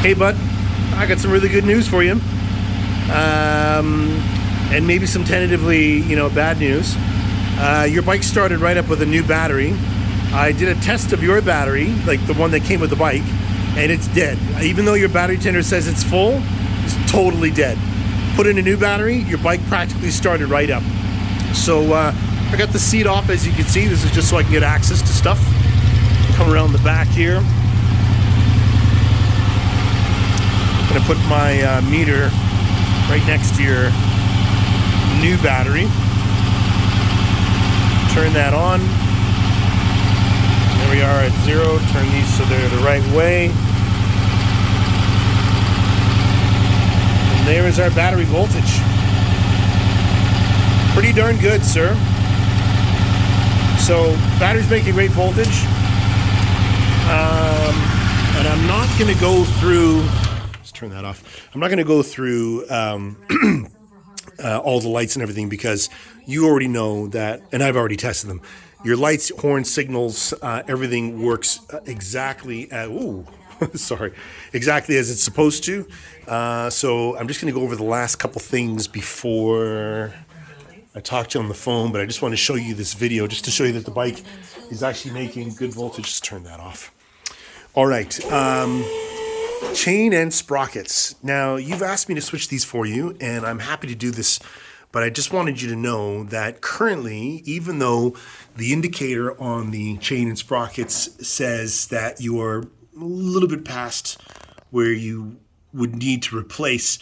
Hey bud, I got some really good news for you, and maybe some tentatively, bad news. Your bike started right up with a new battery. I did a test of your battery, like the one that came with the bike, and it's dead. Even though your battery tender says it's full, it's totally dead. Put in a new battery, your bike practically started right up. So I got the seat off, as you can see. This is just so I can get access to stuff. Come around the back here. I'm gonna put my meter right next to your new battery. Turn that on. There we are at 0. Turn these so they're the right way. And there is our battery voltage. Pretty darn good, sir. So, battery's making great voltage. And I'm not gonna go through, turn that off. I'm not going to go through all the lights and everything, because you already know that, and I've already tested them. Your lights, horn signals, everything works exactly as, exactly as it's supposed to. So I'm just going to go over the last couple things before I talk to you on the phone, but I just want to show you this video just to show you that the bike is actually making good voltage. Just turn that off. All right. Chain and sprockets. Now, you've asked me to switch these for you, and I'm happy to do this, but I just wanted you to know that currently, even though the indicator on the chain and sprockets says that you are a little bit past where you would need to replace,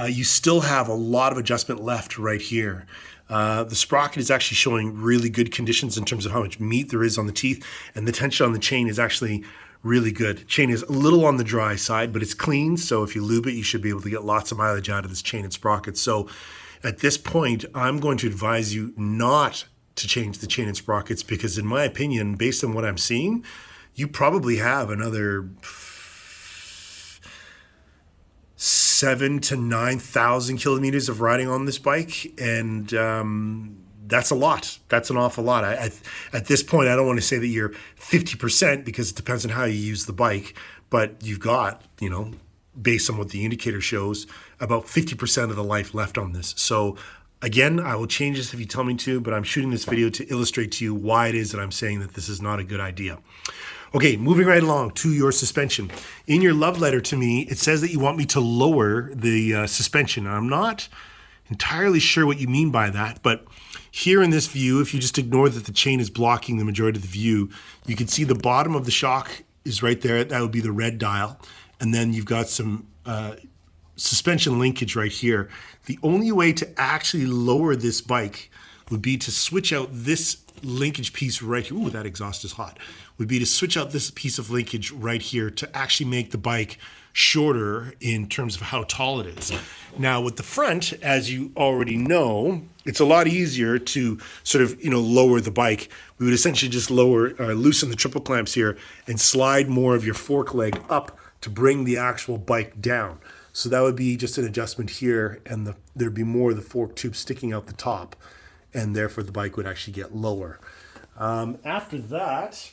you still have a lot of adjustment left right here. The sprocket is actually showing really good conditions in terms of how much meat there is on the teeth, and the tension on the chain is actually really good. Chain is a little on the dry side, but it's clean, so if you lube it, you should be able to get lots of mileage out of this chain and sprocket. So at this point, I'm going to advise you not to change the chain and sprockets, because in my opinion, based on what I'm seeing, you probably have another 7,000 to 9,000 kilometers of riding on this bike, and that's a lot. That's an awful lot. At this point, I don't want to say that you're 50%, because it depends on how you use the bike, but you've got, based on what the indicator shows, about 50% of the life left on this. So again, I will change this if you tell me to, but I'm shooting this video to illustrate to you why it is that I'm saying that this is not a good idea. Okay, moving right along to your suspension. In your love letter to me, it says that you want me to lower the suspension. I'm not entirely sure what you mean by that, but here in this view, if you just ignore that the chain is blocking the majority of the view, you can see the bottom of the shock is right there. That would be the red dial. And then you've got some suspension linkage right here. The only way to actually lower this bike would be to switch out this linkage piece right here. Ooh, that exhaust is hot. Would be to switch out this piece of linkage right here to actually make the bike shorter in terms of how tall it is. Now with the front, as you already know, it's a lot easier to sort of, lower the bike. We would essentially just loosen the triple clamps here and slide more of your fork leg up to bring the actual bike down. So that would be just an adjustment here, and there'd be more of the fork tube sticking out the top, and therefore the bike would actually get lower. After that,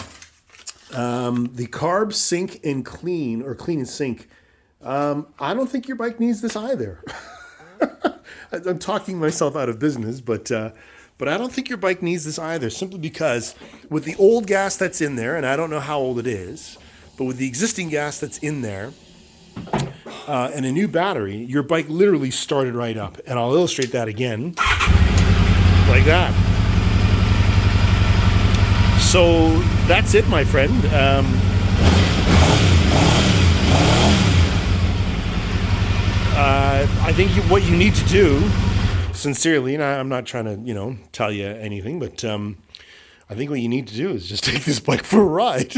the carb sync and clean, or clean and sync, I don't think your bike needs this either. I'm talking myself out of business, but I don't think your bike needs this either, simply because with the old gas that's in there, and I don't know how old it is, but with the existing gas that's in there, and a new battery, your bike literally started right up. And I'll illustrate that again, like that. So that's it, my friend. I think what you need to do, sincerely, and I'm not trying to, tell you anything, but I think what you need to do is just take this bike for a ride.